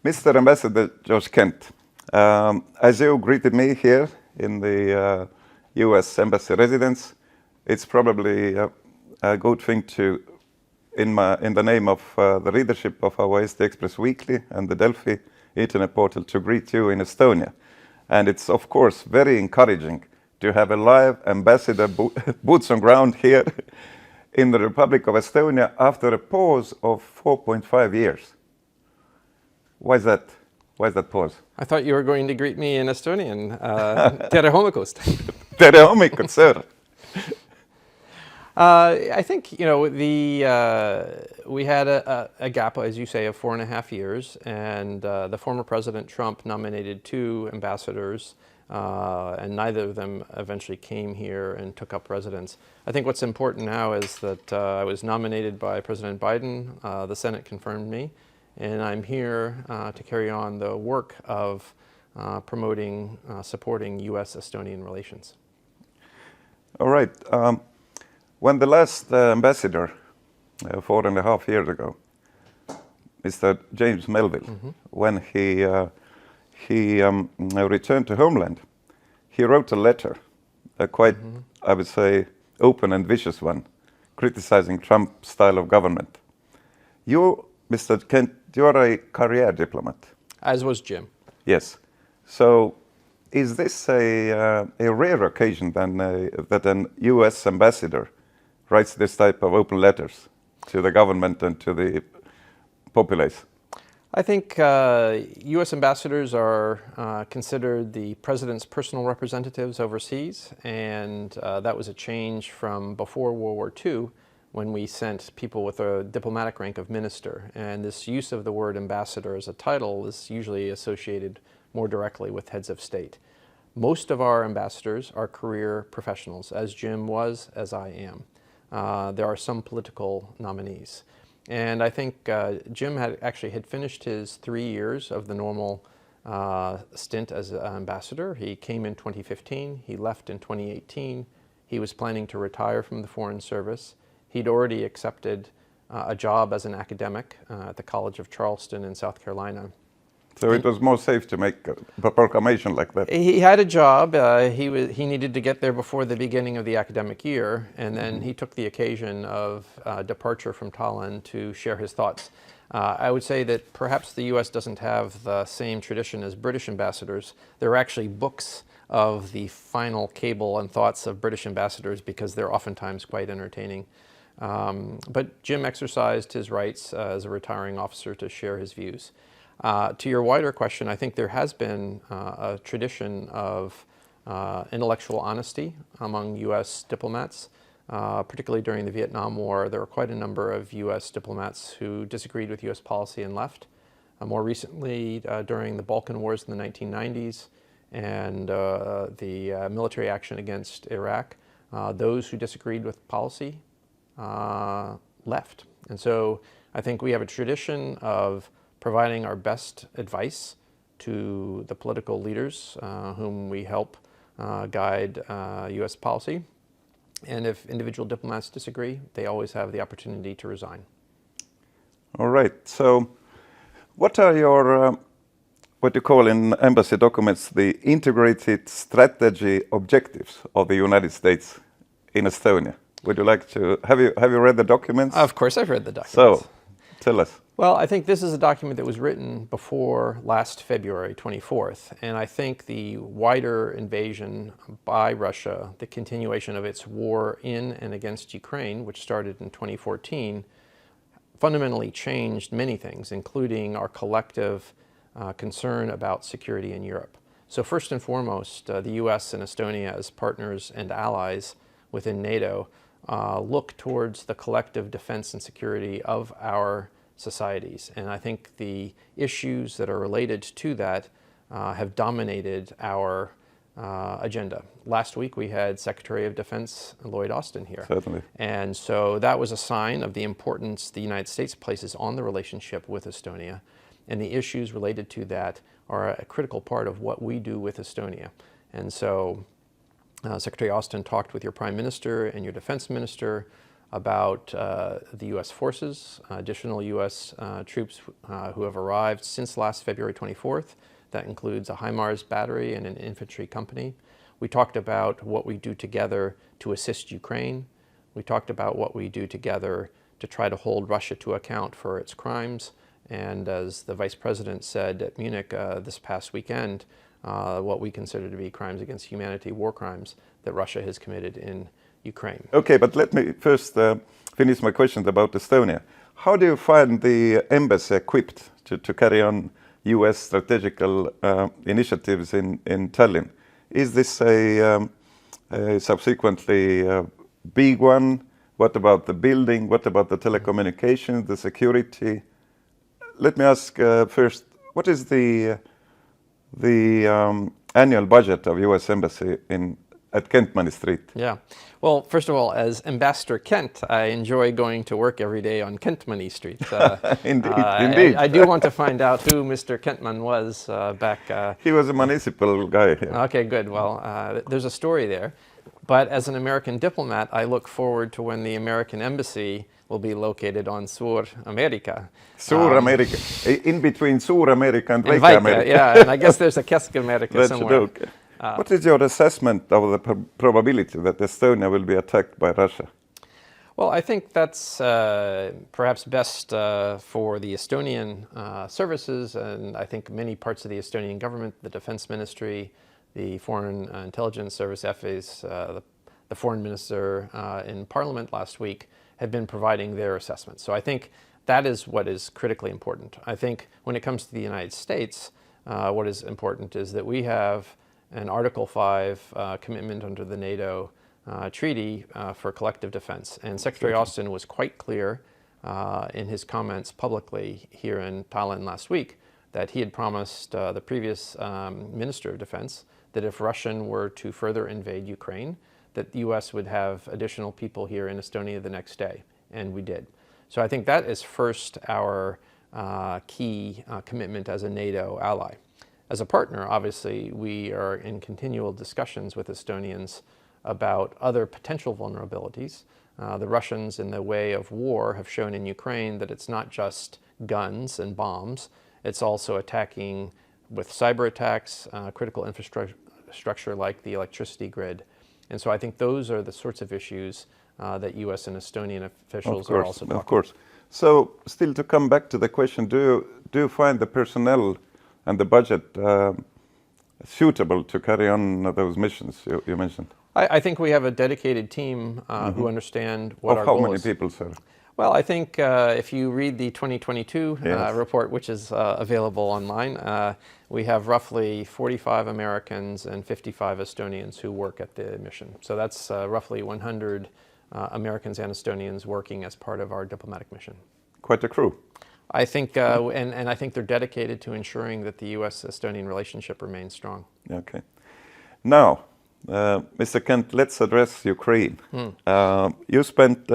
Mr. Ambassador George Kent, as you greeted me here in the U.S. Embassy residence, it's probably a good thing to, in the name of the readership of our Eesti Express Weekly and the Delfi internet portal, to greet you in Estonia. And it's, of course, very encouraging to have a live ambassador boots on ground here in the Republic of Estonia after a pause of 4.5 years. Why is that? Why is that pause? I thought you were going to greet me in Estonian. Tere hommikust. Tere hommikut, sir. I think, you know, we had a gap, as you say, of 4.5 years, and the former President Trump nominated 2 ambassadors, and neither of them eventually came here and took up residence. I think what's important now is that I was nominated by President Biden, the Senate confirmed me, and I'm here to carry on the work of promoting, supporting U.S. Estonian relations. All right. When the last ambassador, 4.5 years ago, Mr. James Melville, when he returned to homeland, he wrote a letter, a quite, I would say, open and vicious one, criticizing Trump's style of government. You, Mr. Kent, you are a career diplomat. As was Jim. Yes. So is this a rare occasion then that an U.S. ambassador writes this type of open letters to the government and to the populace? I think U.S. ambassadors are considered the president's personal representatives overseas, and that was a change from before World War II, when we sent people with a diplomatic rank of minister. And this use of the word ambassador as a title is usually associated more directly with heads of state. Most of our ambassadors are career professionals, as Jim was, as I am. There are some political nominees. And I think Jim actually had finished his 3 years of the normal stint as an ambassador. He came in 2015, he left in 2018. He was planning to retire from the Foreign Service. He'd already accepted a job as an academic at the College of Charleston in South Carolina. So it was more safe to make a proclamation like that. He had a job. He needed to get there before the beginning of the academic year, and then he took the occasion of departure from Tallinn to share his thoughts. I would say that perhaps the U.S. doesn't have the same tradition as British ambassadors. There are actually books of the final cable and thoughts of British ambassadors because they're oftentimes quite entertaining. But Jim exercised his rights as a retiring officer to share his views. To your wider question, I think there has been a tradition of intellectual honesty among U.S. diplomats, particularly during the Vietnam War. There were quite a number of U.S. diplomats who disagreed with U.S. policy and left. More recently, during the Balkan Wars in the 1990s and the military action against Iraq, those who disagreed with policy left. And so I think we have a tradition of providing our best advice to the political leaders whom we help guide U.S. policy. And if individual diplomats disagree, they always have the opportunity to resign. All right. So what are your, what you call in embassy documents, the integrated strategy objectives of the United States in Estonia? Would you like to, have you read the documents? Of course, I've read the documents. So, tell us. Well, I think this is a document that was written before last February 24th, and I think the wider invasion by Russia, the continuation of its war in and against Ukraine, which started in 2014, fundamentally changed many things, including our collective concern about security in Europe. So first and foremost, the U.S. and Estonia as partners and allies within NATO look towards the collective defense and security of our societies. And I think the issues that are related to that have dominated our agenda. Last week we had Secretary of Defense Lloyd Austin here. Certainly. And so that was a sign of the importance the United States places on the relationship with Estonia. And the issues related to that are a critical part of what we do with Estonia. And so Secretary Austin talked with your Prime Minister and your Defense Minister about the U.S. forces, additional U.S. troops who have arrived since last February 24th. That includes a HIMARS battery and an infantry company. We talked about what we do together to assist Ukraine. We talked about what we do together to try to hold Russia to account for its crimes. And as the Vice President said at Munich this past weekend, what we consider to be crimes against humanity, war crimes, that Russia has committed in Ukraine. Okay, but let me first finish my questions about Estonia. How do you find the embassy equipped to carry on U.S. strategical initiatives in Tallinn? Is this a subsequently big one? What about the building? What about the telecommunications, the security? Let me ask first, what is the annual budget of U.S. Embassy at Kentmani Street? Yeah. Well, first of all, as Ambassador Kent, I enjoy going to work every day on Kentmani Street. Indeed. I do want to find out who Mr. Kentman was back. He was a municipal guy here. Okay, good. Well, there's a story there. But as an American diplomat, I look forward to when the American embassy will be located on Sur America. Sur America. In between Sur America and Väike Väike, America. yeah, and I guess there's a Kesk America That's somewhere. a joke. What is your assessment of the probability that Estonia will be attacked by Russia? Well, I think that's perhaps best for the Estonian services, and I think many parts of the Estonian government, the Defense Ministry, the Foreign Intelligence Service, FAs, the Foreign Minister in Parliament last week have been providing their assessments. So I think that is what is critically important. I think when it comes to the United States, what is important is that we have an Article 5 commitment under the NATO treaty for collective defense. And Secretary Austin was quite clear in his comments publicly here in Tallinn last week that he had promised the previous Minister of Defense that if Russian were to further invade Ukraine, that the U.S. would have additional people here in Estonia the next day, and we did. So I think that is first our key commitment as a NATO ally. As a partner, obviously, we are in continual discussions with Estonians about other potential vulnerabilities. The Russians, in the way of war, have shown in Ukraine that it's not just guns and bombs, it's also attacking with cyber attacks, critical infrastructure like the electricity grid. And so I think those are the sorts of issues that U.S. and Estonian officials are also talking about. Of course. So still to come back to the question, do you find the personnel and the budget suitable to carry on those missions you mentioned? I think we have a dedicated team who understand what our goal is. How many people, sir? Well, I think if you read the 2022 report, which is available online, we have roughly 45 Americans and 55 Estonians who work at the mission. So that's roughly 100 Americans and Estonians working as part of our diplomatic mission. Quite a crew. I think, and I think they're dedicated to ensuring that the U.S.-Estonian relationship remains strong. Okay. Now, Mr. Kent, let's address Ukraine. You spent,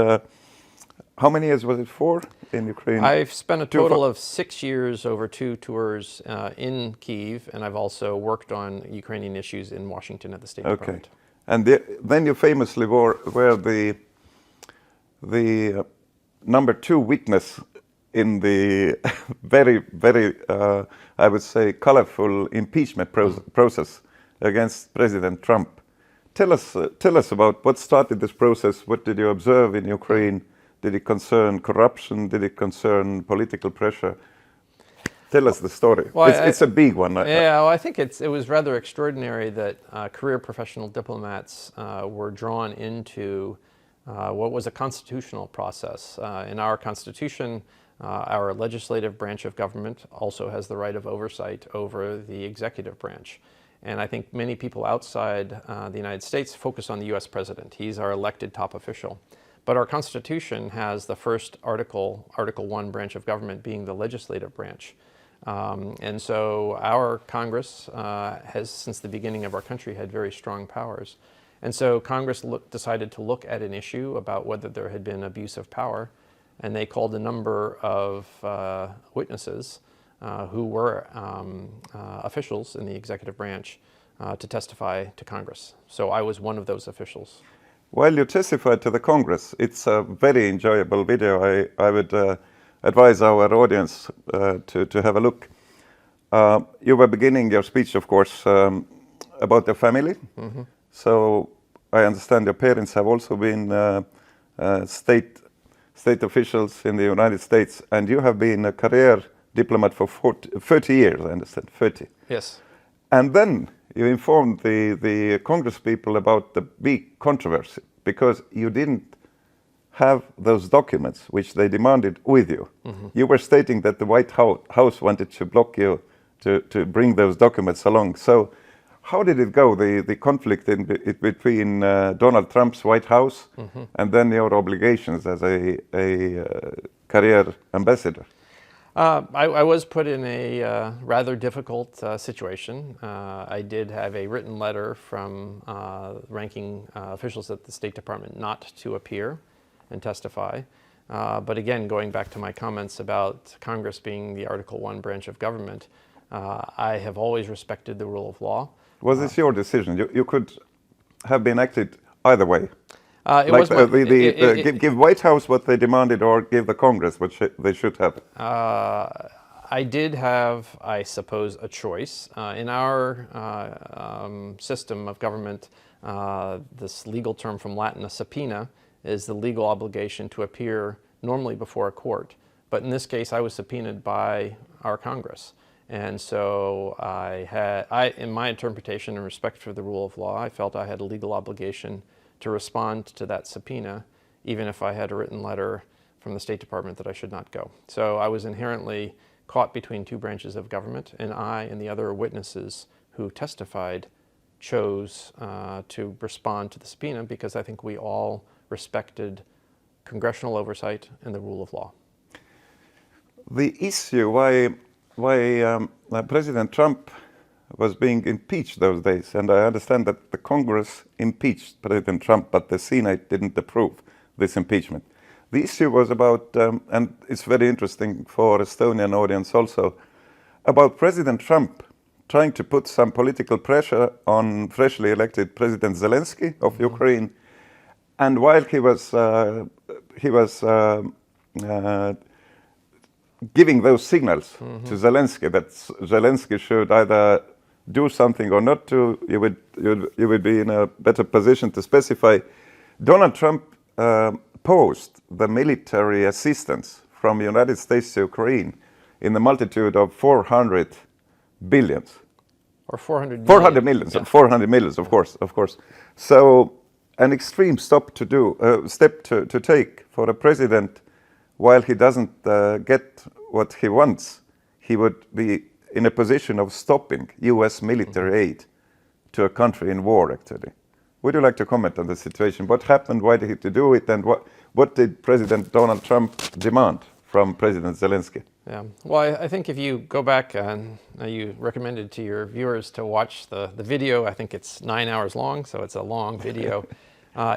how many years was it for in Ukraine? I've spent a total of 6 years over 2 tours in Kyiv, and I've also worked on Ukrainian issues in Washington at the State Department. And then you famously were the number 2 witness in the very, very, I would say, colorful impeachment process against President Trump. Tell us about what started this process. What did you observe in Ukraine? Did it concern corruption? Did it concern political pressure? Tell us the story. Well, it's a big one. Yeah, well, I think it was rather extraordinary that career professional diplomats were drawn into what was a constitutional process. In our Constitution, our legislative branch of government also has the right of oversight over the executive branch. And I think many people outside the United States focus on the U.S. president. He's our elected top official. But our Constitution has the first Article 1 branch of government being the legislative branch. And so our Congress has, since the beginning of our country, had very strong powers. And so Congress decided to look at an issue about whether there had been abuse of power, and they called a number of witnesses who were officials in the executive branch to testify to Congress. So I was one of those officials. while you testified to the Congress, it's a very enjoyable video. I would advise our audience to have a look. You were beginning your speech, of course, about your family. Mm-hmm. So I understand your parents have also been state officials in the United States, and you have been a career diplomat for 30 years, I understand, 30. Yes. And then you informed the Congress people about the big controversy because you didn't have those documents which they demanded with you. Mm-hmm. You were stating that the White House wanted to block you to bring those documents along. So how did it go, the conflict between Donald Trump's White House mm-hmm. and then your obligations as a career ambassador? I was put in a rather difficult situation. I did have a written letter from ranking officials at the State Department not to appear and testify. But again, going back to my comments about Congress being the Article I branch of government, I have always respected the rule of law. Was this your decision? You could have been acted either way. Give White House what they demanded or give the Congress what they should have? I did have, I suppose, a choice. In our system of government, this legal term from Latin, a subpoena, is the legal obligation to appear normally before a court. But in this case, I was subpoenaed by our Congress. And so in my interpretation and respect for the rule of law, I felt I had a legal obligation to respond to that subpoena, even if I had a written letter from the State Department that I should not go. So I was inherently caught between two branches of government, and I and the other witnesses who testified chose to respond to the subpoena because I think we all respected congressional oversight and the rule of law. The issue why President Trump was being impeached those days, and I understand that the Congress impeached President Trump, but the Senate didn't approve this impeachment. The issue was about, and it's very interesting for Estonian audience also, about President Trump trying to put some political pressure on freshly elected President Zelensky of mm-hmm. Ukraine, and while he was giving those signals mm-hmm. to Zelensky that Zelensky should either do something or not to, you would be in a better position to specify. Donald Trump posed the military assistance from the United States to Ukraine in the multitude of 400 billions. Or 400 million. 400 millions, yeah. 400 millions, of course. So an extreme step to take for a president while he doesn't get what he wants. He would be in a position of stopping U.S. military mm-hmm. aid to a country in war, actually. Would you like to comment on the situation? What happened? Why did he do it? And what did President Donald Trump demand from President Zelensky? Yeah. Well, I think if you go back and you recommended to your viewers to watch the video, I think it's 9 hours long, so it's a long video.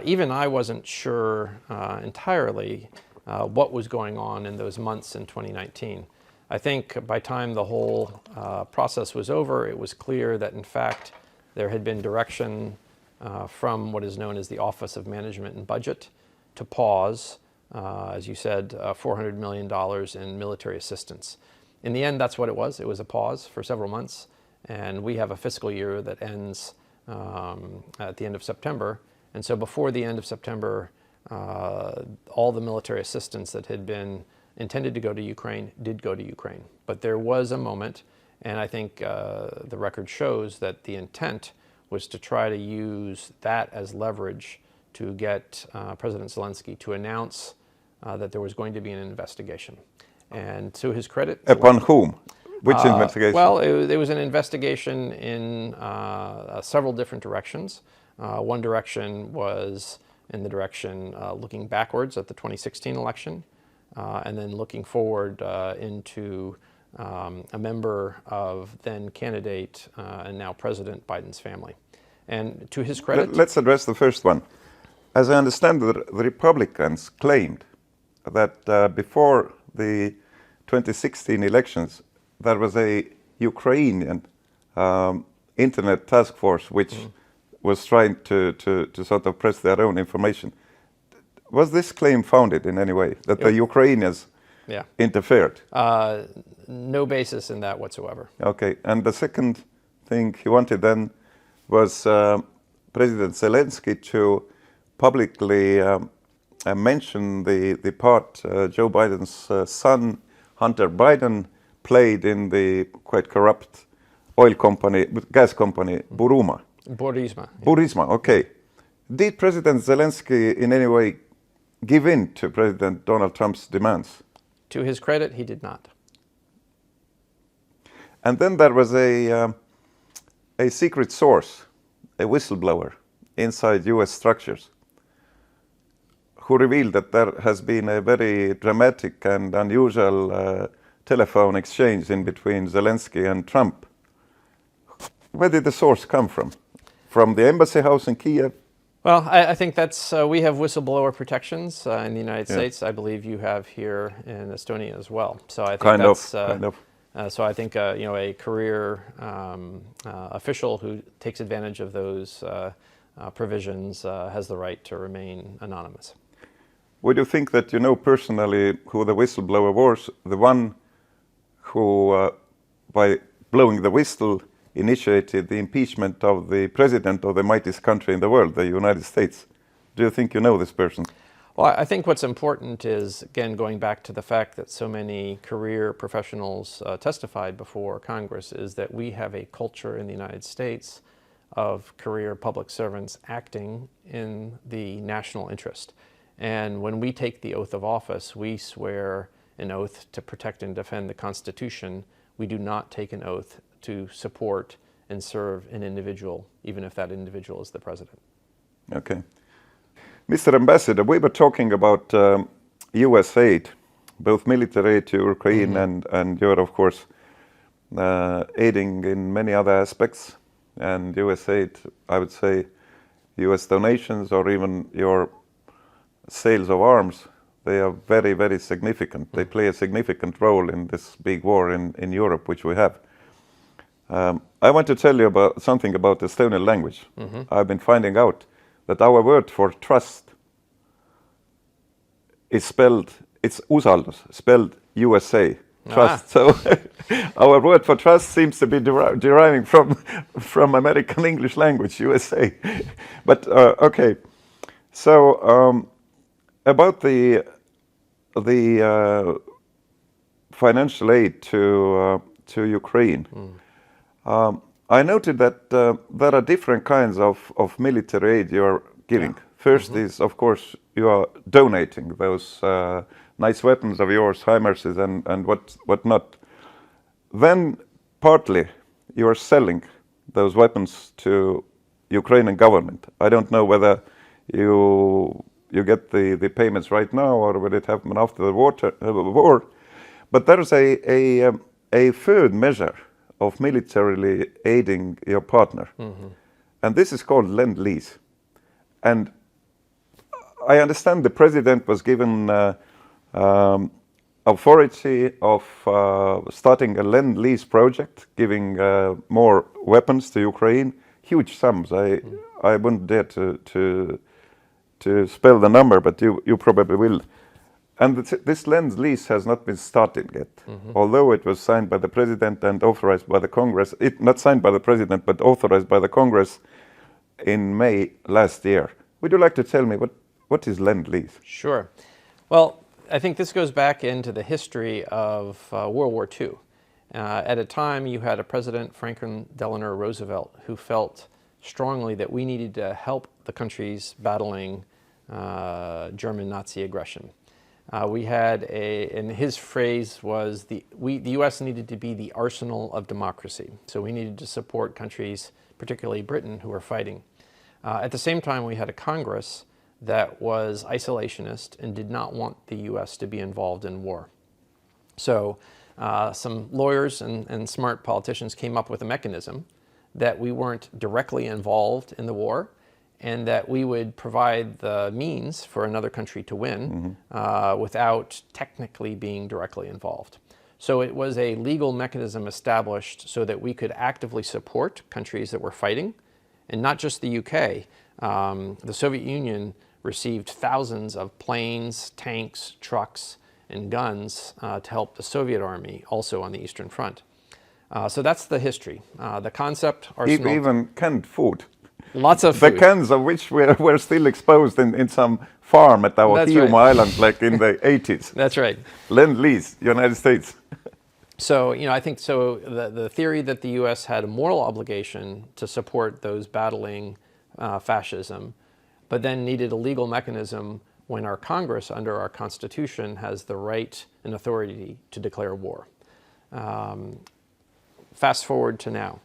Even I wasn't sure entirely what was going on in those months in 2019. I think by the time the whole process was over, it was clear that in fact there had been direction from what is known as the Office of Management and Budget to pause, as you said, $400 million in military assistance. In the end, that's what it was. It was a pause for several months, and we have a fiscal year that ends at the end of September. And so before the end of September, all the military assistance that had been intended to go to Ukraine did go to Ukraine. But there was a moment, and I think the record shows that the intent was to try to use that as leverage to get President Zelensky to announce that there was going to be an investigation. And to his credit... Upon whom? Which investigation? Well, it was an investigation in several different directions. One direction was in the direction looking backwards at the 2016 election, and then looking forward into a member of then candidate and now President Biden's family. And to his credit... Let's address the first one. As I understand, the Republicans claimed that before the 2016 elections, there was a Ukrainian internet task force which was trying to sort of press their own information. Was this claim founded in any way, that the Ukrainians interfered? No basis in that whatsoever. Okay, and the second thing he wanted then was President Zelensky to publicly mention the part Joe Biden's son, Hunter Biden, played in the quite corrupt oil company, gas company, Burisma. Burisma, okay. Did President Zelensky in any way give in to President Donald Trump's demands? To his credit, he did not. And then there was a secret source, a whistleblower inside U.S. structures, who revealed that there has been a very dramatic and unusual telephone exchange in between Zelensky and Trump. Where did the source come from? From the embassy house in Kiev? Well, I think that's, we have whistleblower protections in the United States. I believe you have here in Estonia as well. So I think kind of. So I think a career official who takes advantage of those provisions has the right to remain anonymous. Would you think that you know personally who the whistleblower was, the one who, by blowing the whistle, initiated the impeachment of the president of the mightiest country in the world, the United States? Do you think you know this person? Well, I think what's important is, again, going back to the fact that so many career professionals testified before Congress, is that we have a culture in the United States of career public servants acting in the national interest. And when we take the oath of office, we swear an oath to protect and defend the Constitution. We do not take an oath to support and serve an individual, even if that individual is the president. Okay. Mr. Ambassador, we were talking about U.S. aid, both military aid to Ukraine and you're, of course, aiding in many other aspects. And U.S. aid, I would say, U.S. donations or even your sales of arms, they are very, very significant. They play a significant role in this big war in Europe, which we have. I want to tell you about something about the Estonian language. I've been finding out that our word for trust is spelled, it's usaldus, spelled USA, trust. So our word for trust seems to be deriving from American English language, USA. But okay, so about the financial aid to Ukraine. I noted that there are different kinds of military aid you're giving. First is, of course, you are donating those nice weapons of yours, HIMARSes and whatnot. Then, partly, you are selling those weapons to Ukrainian government. I don't know whether you get the payments right now or will it happen after the war. But there is a third measure of militarily aiding your partner. And this is called Lend-Lease. And I understand the president was given authority of starting a Lend-Lease project, giving more weapons to Ukraine, huge sums. I wouldn't dare to spell the number, but you probably will. And this Lend-Lease has not been started yet, although it was signed by the president and authorized by the Congress. Not signed by the president, but authorized by the Congress in May last year. Would you like to tell me what is Lend-Lease? Sure. Well, I think this goes back into the history of World War II. At a time, you had a president, Franklin Delano Roosevelt, who felt strongly that we needed to help the countries battling German Nazi aggression. We had and his phrase was, the U.S. needed to be the arsenal of democracy. So we needed to support countries, particularly Britain, who were fighting. At the same time, we had a Congress that was isolationist and did not want the U.S. to be involved in war. So some lawyers and smart politicians came up with a mechanism that we weren't directly involved in the war, and that we would provide the means for another country to win without technically being directly involved. So it was a legal mechanism established so that we could actively support countries that were fighting And not just the UK. The Soviet Union received thousands of planes, tanks, trucks, and guns to help the Soviet army also on the Eastern Front. So that's the history. The concept, arsenal. Even canned food. Lots of the food. cans of which were still exposed in some farm at our Hiiumaa Island, like in the 80s. That's right. Lend-Lease, United States. So, I think the theory that the U.S. had a moral obligation to support those battling fascism, but then needed a legal mechanism when our Congress, under our Constitution, has the right and authority to declare war. Fast forward to now.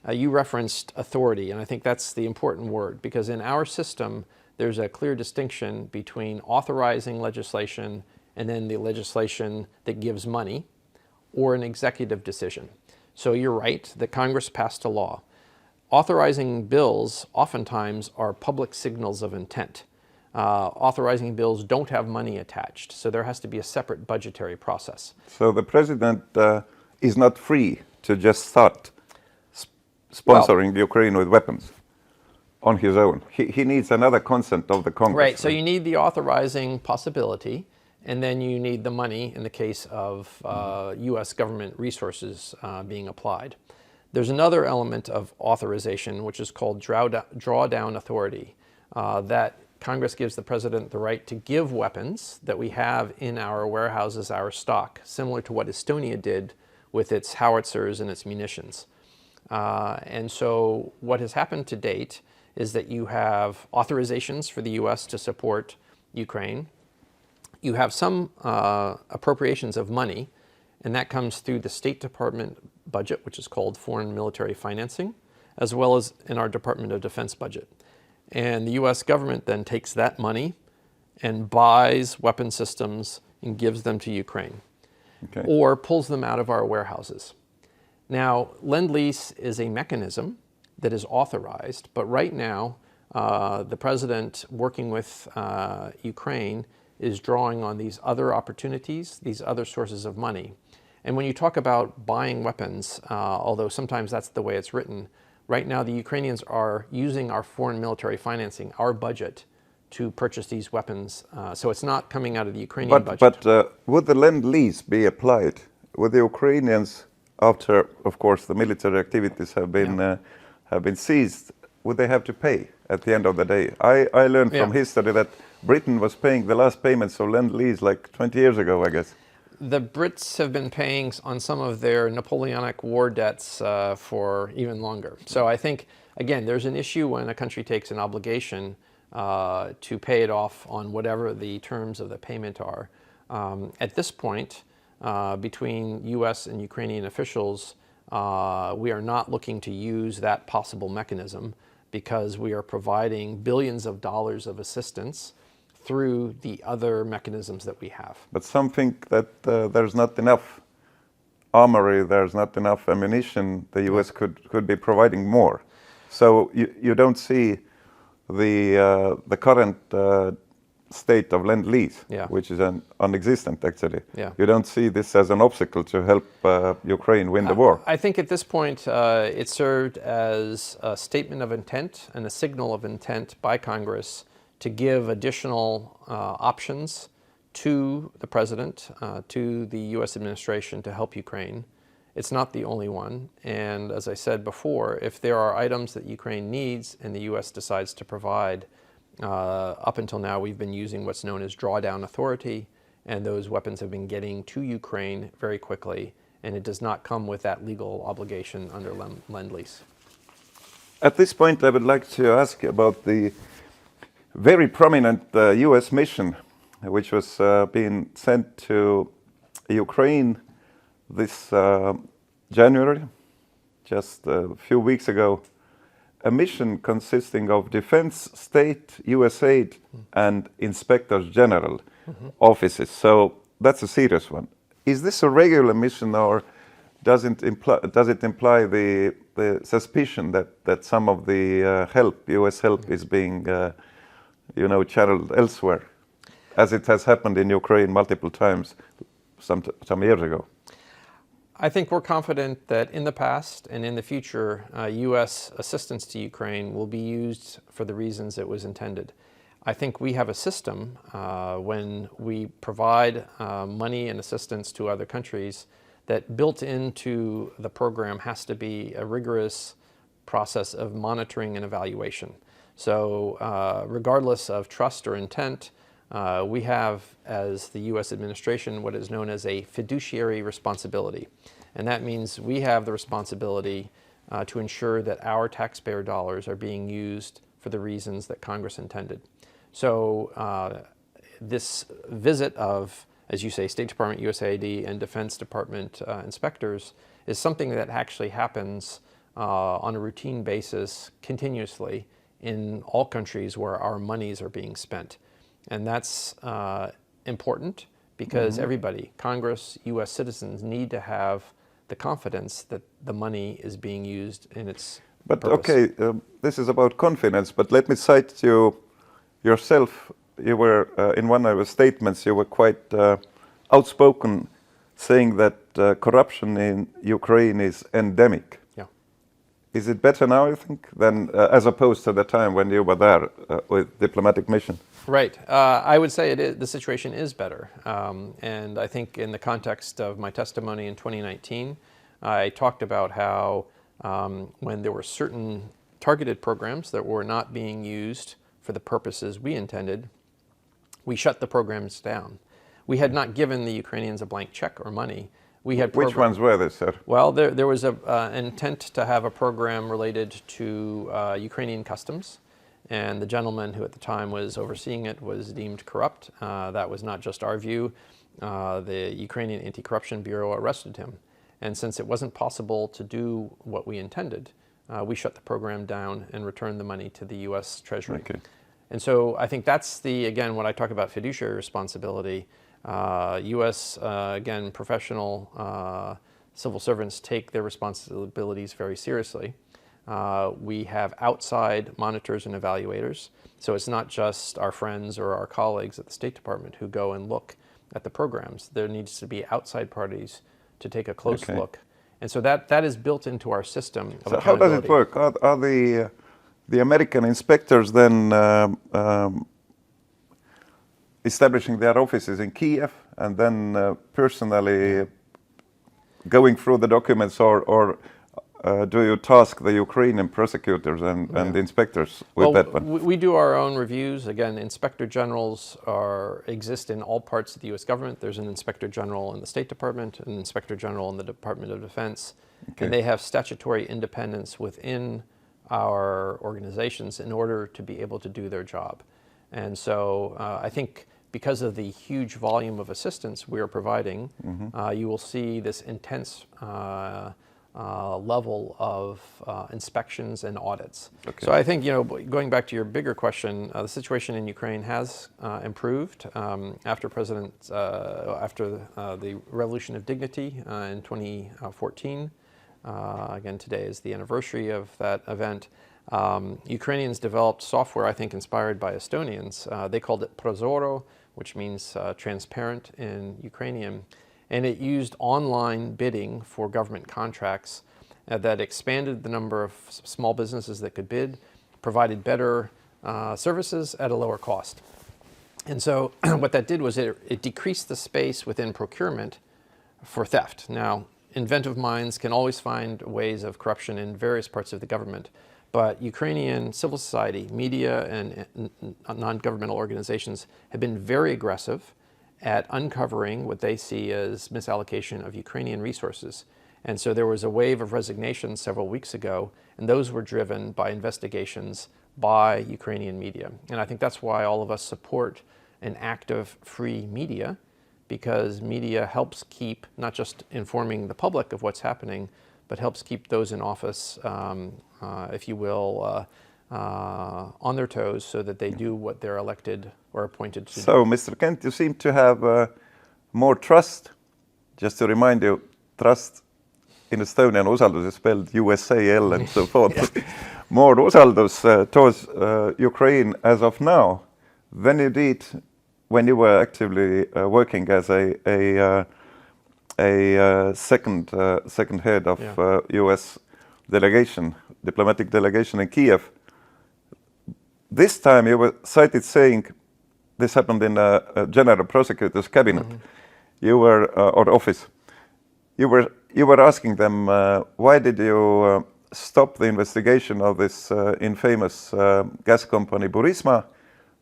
You referenced authority, and I think that's the important word, because in our system, there's a clear distinction between authorizing legislation and then the legislation that gives money, or an executive decision. So you're right, that Congress passed a law. Authorizing bills oftentimes are public signals of intent. Authorizing bills don't have money attached, so there has to be a separate budgetary process. So the president is not free to just start sponsoring Ukraine with weapons on his own. He needs another consent of the Congress. Right, so you need the authorizing possibility, and then you need the money in the case of U.S. government resources being applied. There's another element of authorization, which is called drawdown authority, that Congress gives the president the right to give weapons that we have in our warehouses, our stock, similar to what Estonia did with its howitzers and its munitions. And so what has happened to date is that you have authorizations for the U.S. to support Ukraine. You have some appropriations of money, and that comes through the State Department budget, which is called Foreign Military Financing, as well as in our Department of Defense budget. And the U.S. government then takes that money and buys weapon systems and gives them to Ukraine, or pulls them out of our warehouses. Now, Lend-Lease is a mechanism that is authorized, but right now, the president, working with Ukraine, is drawing on these other opportunities, these other sources of money. And when you talk about buying weapons, although sometimes that's the way it's written, right now the Ukrainians are using our foreign military financing, our budget, to purchase these weapons. So it's not coming out of the Ukrainian budget. But would the Lend-Lease be applied? Would the Ukrainians, after, of course, the military activities have been seized, would they have to pay at the end of the day? I learned from history that Britain was paying the last payments of Lend-Lease like 20 years ago, I guess. The Brits have been paying on some of their Napoleonic war debts for even longer. So I think, again, there's an issue when a country takes an obligation to pay it off on whatever the terms of the payment are. At this point, between U.S. and Ukrainian officials, we are not looking to use that possible mechanism because we are providing billions of dollars of assistance through the other mechanisms that we have. But some think that there's not enough armory, there's not enough ammunition, the U.S. could be providing more. So you don't see the current state of Lend-Lease, which is non-existent actually. You don't see this as an obstacle to help Ukraine win the war? I think at this point it served as a statement of intent and a signal of intent by Congress to give additional options to the president, to the U.S. administration to help Ukraine. It's not the only one. And as I said before, if there are items that Ukraine needs and the U.S. decides to provide, up until now we've been using what's known as drawdown authority, and those weapons have been getting to Ukraine very quickly, and it does not come with that legal obligation under Lend-Lease. At this point, I would like to ask you about the very prominent U.S. mission, which was being sent to Ukraine this January, just a few weeks ago. A mission consisting of defense, state, U.S. aid, and inspectors general offices. So that's a serious one. Is this a regular mission, or does it imply the suspicion that some of the U.S. help is being channeled elsewhere, as it has happened in Ukraine multiple times some years ago? I think we're confident that in the past and in the future, U.S. assistance to Ukraine will be used for the reasons it was intended. I think we have a system when we provide money and assistance to other countries that built into the program has to be a rigorous process of monitoring and evaluation. So regardless of trust or intent, we have, as the U.S. administration, what is known as a fiduciary responsibility. And that means we have the responsibility to ensure that our taxpayer dollars are being used for the reasons that Congress intended. So this visit of, as you say, State Department, USAID, and Defense Department inspectors is something that actually happens on a routine basis continuously in all countries where our monies are being spent. And that's important because everybody, Congress, U.S. citizens, need to have the confidence that the money is being used in its purpose. Okay, this is about confidence, but let me cite you yourself. You were, in one of your statements, you were quite outspoken saying that corruption in Ukraine is endemic. Yeah. Is it better now, you think, than as opposed to the time when you were there with diplomatic mission? Right. I would say the situation is better. And I think in the context of my testimony in 2019, I talked about how when there were certain targeted programs that were not being used for the purposes we intended, we shut the programs down. We had not given the Ukrainians a blank check or money. We had Which ones were they, sir? Well, there was an intent to have a program related to Ukrainian customs. And the gentleman who at the time was overseeing it was deemed corrupt. That was not just our view. The Ukrainian Anti-Corruption Bureau arrested him. And since it wasn't possible to do what we intended, we shut the program down and returned the money to the U.S. Treasury. Okay. And so I think that's again, when I talk about fiduciary responsibility, U.S., again, professional civil servants take their responsibilities very seriously. We have outside monitors and evaluators. So it's not just our friends or our colleagues at the State Department who go and look at the programs. There needs to be outside parties to take a close look. And so that is built into our system of So how does it work? Are the American inspectors then establishing their offices in Kiev and then personally going through the documents, or do you task the Ukrainian prosecutors and inspectors with that one? We do our own reviews. Again, inspector generals exist in all parts of the U.S. government. There's an inspector general in the State Department, an inspector general in the Department of Defense, and they have statutory independence within our organizations in order to be able to do their job. And so I think because of the huge volume of assistance we are providing, you will see this intense level of inspections and audits. Okay. So I think, going back to your bigger question, the situation in Ukraine has improved after the Revolution of Dignity in 2014. Again, today is the anniversary of that event. Ukrainians developed software, I think, inspired by Estonians. They called it Prozoro, which means transparent in Ukrainian. And it used online bidding for government contracts that expanded the number of small businesses that could bid, provided better services at a lower cost. And so what that did was it decreased the space within procurement for theft. Now, inventive minds can always find ways of corruption in various parts of the government, but Ukrainian civil society, media, and non-governmental organizations have been very aggressive at uncovering what they see as misallocation of Ukrainian resources. And so there was a wave of resignations several weeks ago, and those were driven by investigations by Ukrainian media. And I think that's why all of us support an active, free media, because media helps keep not just informing the public of what's happening, but helps keep those in office, if you will, on their toes so that they do what they're elected or appointed to do. So, Mr. Kent, you seem to have more trust. Just to remind you, trust in Estonian, usaldus is spelled USAL and so forth. More usaldus towards Ukraine as of now than you did when you were actively working as a a second head of U.S. delegation, diplomatic delegation in Kiev. This time you were cited saying, this happened in a general prosecutor's cabinet, you were or office. You were asking them, why did you stop the investigation of this infamous gas company Burisma,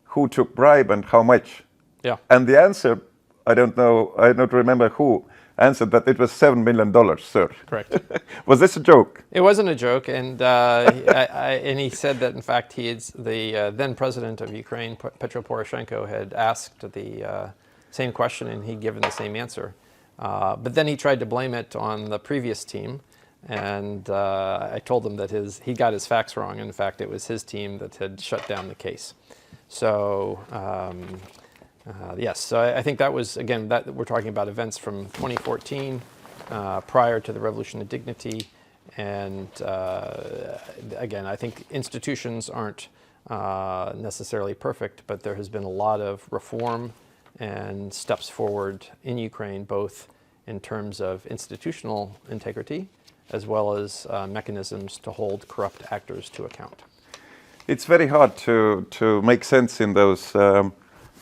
who took bribe and how much? Yeah. And the answer, I don't know, I don't remember who answered that it was $7 million, sir. Correct. Was this a joke? It wasn't a joke, and and he said that in fact the then president of Ukraine, Petro Poroshenko, had asked the same question and he'd given the same answer. But then he tried to blame it on the previous team, and I told him that he got his facts wrong. In fact, it was his team that had shut down the case. So. Yes, so I think that was, again, that we're talking about events from 2014, prior to the Revolution of Dignity. And again, I think institutions aren't necessarily perfect, but there has been a lot of reform and steps forward in Ukraine, both in terms of institutional integrity, as well as mechanisms to hold corrupt actors to account. It's very hard to make sense in those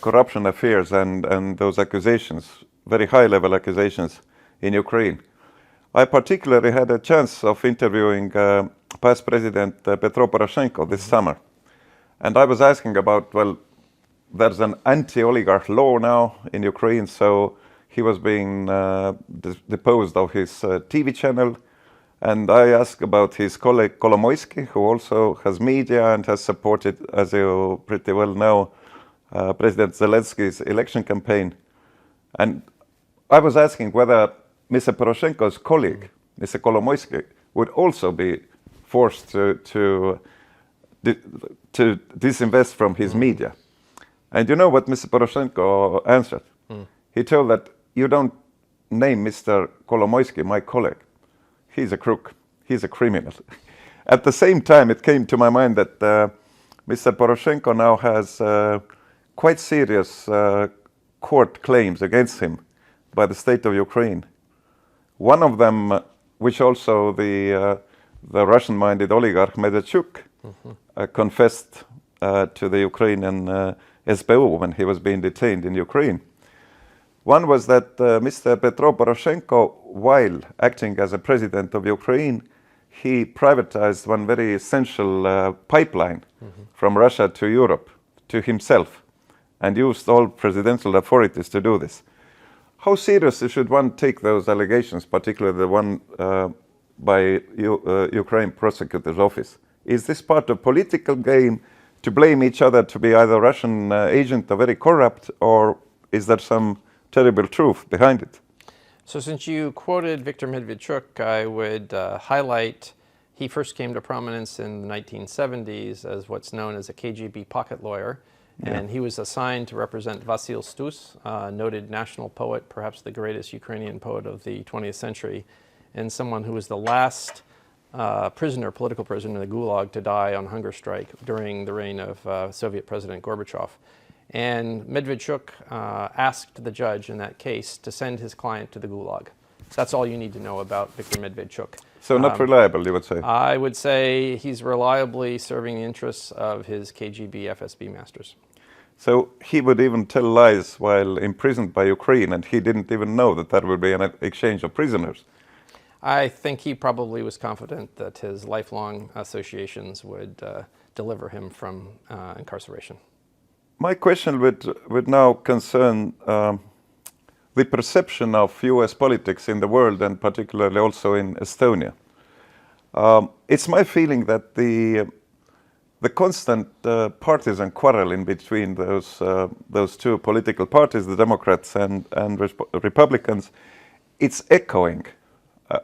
corruption affairs and those accusations, very high-level accusations in Ukraine. I particularly had a chance of interviewing past President Petro Poroshenko this summer. And I was asking about, well, there's an anti-oligarch law now in Ukraine, so he was being deposed of his TV channel. And I asked about his colleague Kolomoisky, who also has media and has supported, as you pretty well know, President Zelensky's election campaign. And I was asking whether Mr. Poroshenko's colleague, Mr. Kolomoisky, would also be forced to disinvest from his media. And you know what Mr. Poroshenko answered? He told that, you don't name Mr. Kolomoisky my colleague. He's a crook. He's a criminal. At the same time, it came to my mind that Mr. Poroshenko now has quite serious court claims against him by the state of Ukraine. One of them, which also the Russian-minded oligarch Medvedchuk confessed to the Ukrainian SBU when he was being detained in Ukraine. One was that Mr. Petro Poroshenko, while acting as a president of Ukraine, he privatized one very essential pipeline from Russia to Europe to himself, and used all presidential authorities to do this. How seriously should one take those allegations, particularly the one by Ukraine prosecutor's office? Is this part of political game to blame each other to be either Russian agent or very corrupt, or is there some terrible truth behind it? So since you quoted Viktor Medvedchuk, I would highlight he first came to prominence in the 1970s as what's known as a KGB pocket lawyer. And he was assigned to represent Vasil Stus, noted national poet, perhaps the greatest Ukrainian poet of the 20th century, and someone who was the last political prisoner in the Gulag to die on hunger strike during the reign of Soviet President Gorbachev. And Medvedchuk asked the judge in that case to send his client to the Gulag. That's all you need to know about Viktor Medvedchuk. So not reliable, you would say? I would say he's reliably serving the interests of his KGB FSB masters. So he would even tell lies while imprisoned by Ukraine, and he didn't even know that there would be an exchange of prisoners. I think he probably was confident that his lifelong associations would deliver him from incarceration. My question would now concern the perception of U.S. politics in the world, and particularly also in Estonia. It's my feeling that the constant partisan quarrel in between those two political parties, the Democrats and Republicans, it's echoing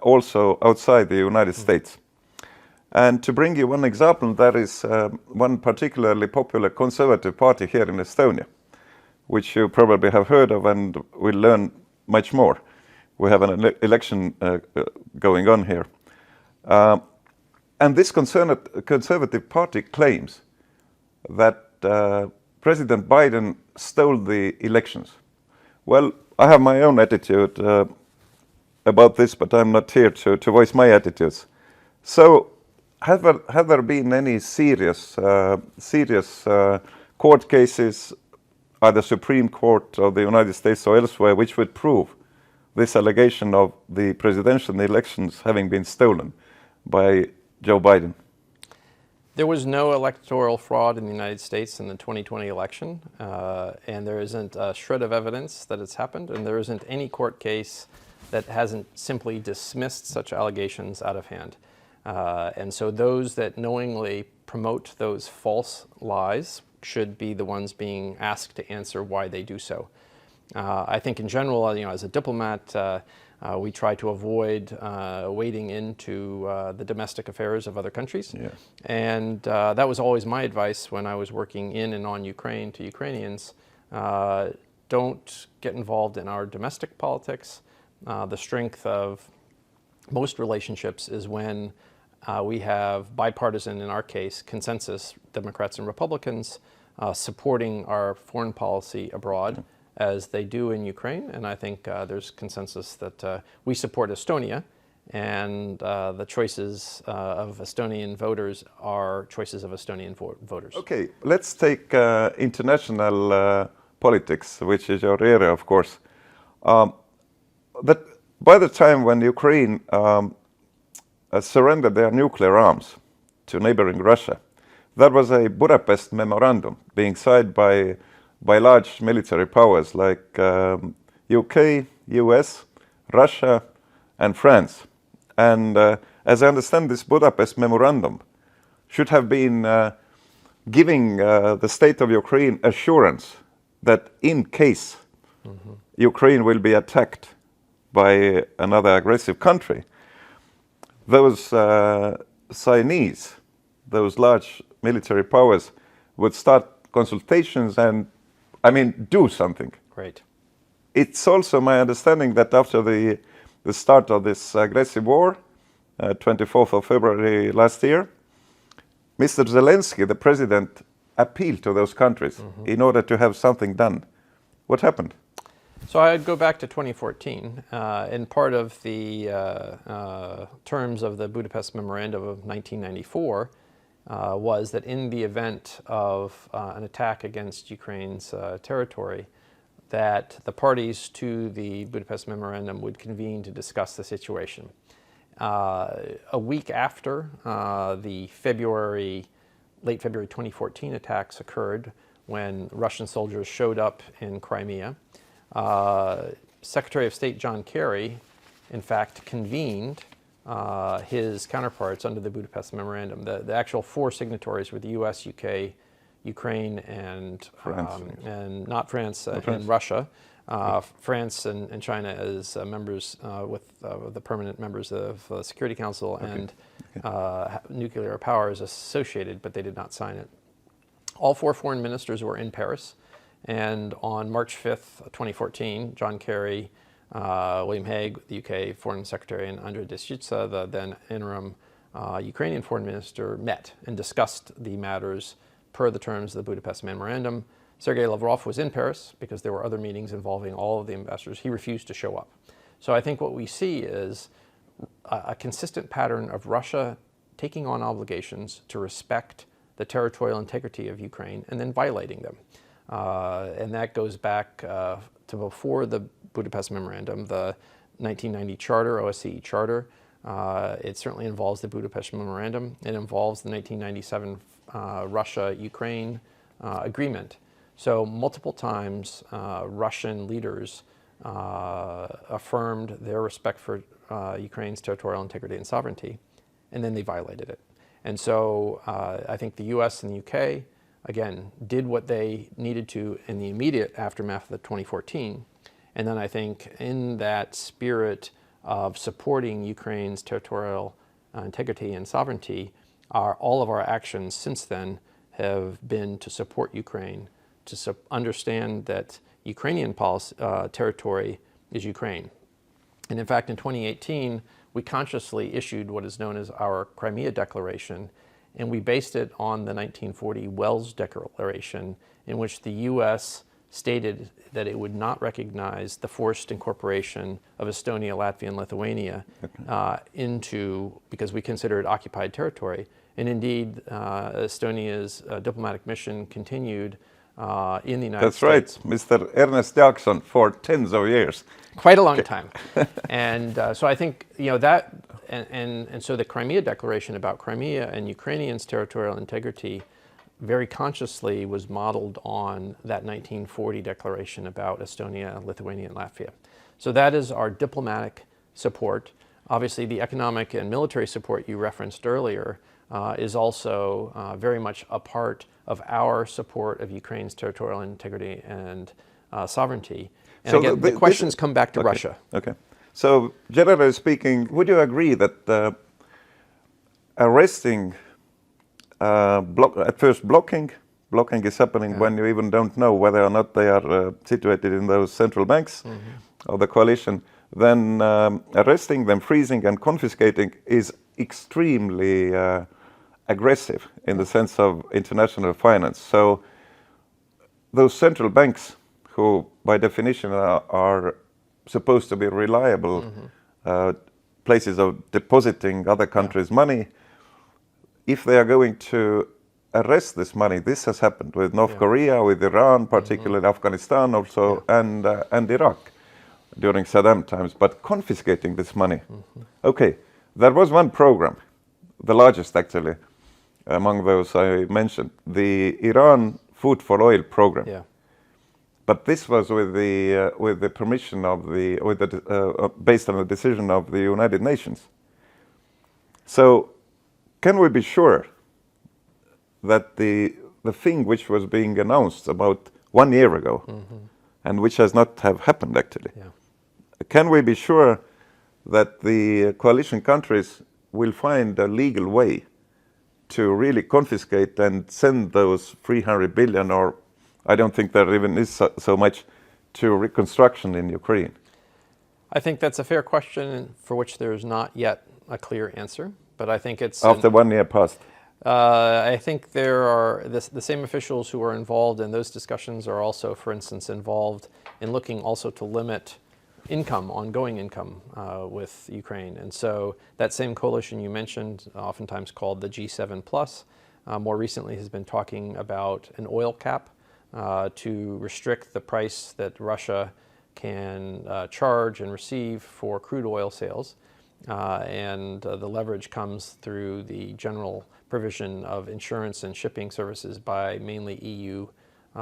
also outside the United States. And to bring you one example, there is one particularly popular conservative party here in Estonia, which you probably have heard of and will learn much more. We have an election going on here. And this conservative party claims that President Biden stole the elections. Well, I have my own attitude. about this, but I'm not here to voice my attitudes. So, have there been any serious court cases, either Supreme Court of the United States or elsewhere, which would prove this allegation of the presidential elections having been stolen by Joe Biden? There was no electoral fraud in the United States in the 2020 election, and there isn't a shred of evidence that it's happened, and there isn't any court case that hasn't simply dismissed such allegations out of hand. And so those that knowingly promote those false lies should be the ones being asked to answer why they do so. I think in general, as a diplomat, we try to avoid wading into the domestic affairs of other countries. Yeah. And that was always my advice when I was working in and on Ukraine to Ukrainians. Don't get involved in our domestic politics. The strength of most relationships is when we have bipartisan, in our case, consensus, Democrats and Republicans, supporting our foreign policy abroad, as they do in Ukraine. And I think there's consensus that we support Estonia, and the choices of Estonian voters are choices of Estonian voters. Okay, let's take international politics, which is your area, of course. That by the time when Ukraine surrendered their nuclear arms to neighboring Russia, there was a Budapest memorandum being signed by large military powers like UK, U.S, Russia, and France. And as I understand, this Budapest memorandum should have been giving the state of Ukraine assurance that in case Ukraine will be attacked by another aggressive country, those signees, those large military powers, would start consultations and, do something. Great. It's also my understanding that after the start of this aggressive war, 24th of February last year, Mr. Zelensky, the president, appealed to those countries in order to have something done. What happened? So I'd go back to 2014, and part of the terms of the Budapest Memorandum of 1994 was that in the event of an attack against Ukraine's territory, that the parties to the Budapest Memorandum would convene to discuss the situation. A week after the late February 2014 attacks occurred, when Russian soldiers showed up in Crimea, Secretary of State John Kerry, in fact, convened his counterparts under the Budapest Memorandum. The actual four signatories were the U.S., U.K., Ukraine, and France. And not France, and Russia. France and China as members with the permanent members of the Security Council, and nuclear powers associated, but they did not sign it. All four foreign ministers were in Paris, and on March 5th, 2014, John Kerry, William Hague, the UK Foreign Secretary, and Andrei Desytsa, the then interim Ukrainian foreign minister, met and discussed the matters per the terms of the Budapest Memorandum. Sergei Lavrov was in Paris because there were other meetings involving all of the ambassadors. He refused to show up. So I think what we see is a consistent pattern of Russia taking on obligations to respect the territorial integrity of Ukraine and then violating them. And that goes back to before the Budapest Memorandum, the 1990 Charter, OSCE Charter. It certainly involves the Budapest Memorandum. It involves the 1997 Russia-Ukraine agreement. So multiple times Russian leaders affirmed their respect for Ukraine's territorial integrity and sovereignty, and then they violated it. And so I think the US and the UK, again, did what they needed to in the immediate aftermath of the 2014. And then I think in that spirit of supporting Ukraine's territorial integrity and sovereignty, all of our actions since then have been to support Ukraine, to understand that Ukrainian territory is Ukraine. And in fact, in 2018, we consciously issued what is known as our Crimea Declaration, and we based it on the 1940 Wells Declaration, in which the U.S. stated that it would not recognize the forced incorporation of Estonia, Latvia, and Lithuania because we consider it occupied territory. And indeed, Estonia's diplomatic mission continued in the United States. That's right, Mr. Ernest Jaakson, for tens of years. Quite a long time. And so I think, that, and so the Crimea Declaration about Crimea and Ukrainians' territorial integrity very consciously was modeled on that 1940 declaration about Estonia, Lithuania, and Latvia. So that is our diplomatic support. Obviously, the economic and military support you referenced earlier is also very much a part of our support of Ukraine's territorial integrity and sovereignty. And so again, the questions come back to Russia. Okay. So generally speaking, would you agree that arresting, at first blocking is happening when you even don't know whether or not they are situated in those central banks of the coalition, then arresting them, freezing and confiscating is extremely aggressive in the sense of international finance. So those central banks, who by definition are supposed to be reliable places of depositing other countries' money, if they are going to arrest this money, this has happened with North Korea, with Iran, particularly Afghanistan also, and Iraq during Saddam times, but confiscating this money. Okay, there was one program, the largest actually, among those I mentioned, the Iran Food for Oil program. Yeah. But this was with the permission of based on the decision of the United Nations. So, can we be sure that the thing which was being announced about 1 year ago, and which has not have happened actually, can we be sure that the coalition countries will find a legal way to really confiscate and send those 300 billion, or I don't think there even is so much, to reconstruction in Ukraine? I think that's a fair question for which there is not yet a clear answer, but I think it's... After 1 year passed? I think there are the same officials who are involved in those discussions are also, for instance, involved in looking also to limit income, ongoing income with Ukraine. And so that same coalition you mentioned, oftentimes called the G7 Plus, more recently has been talking about an oil cap to restrict the price that Russia can charge and receive for crude oil sales. And the leverage comes through the general provision of insurance and shipping services by mainly EU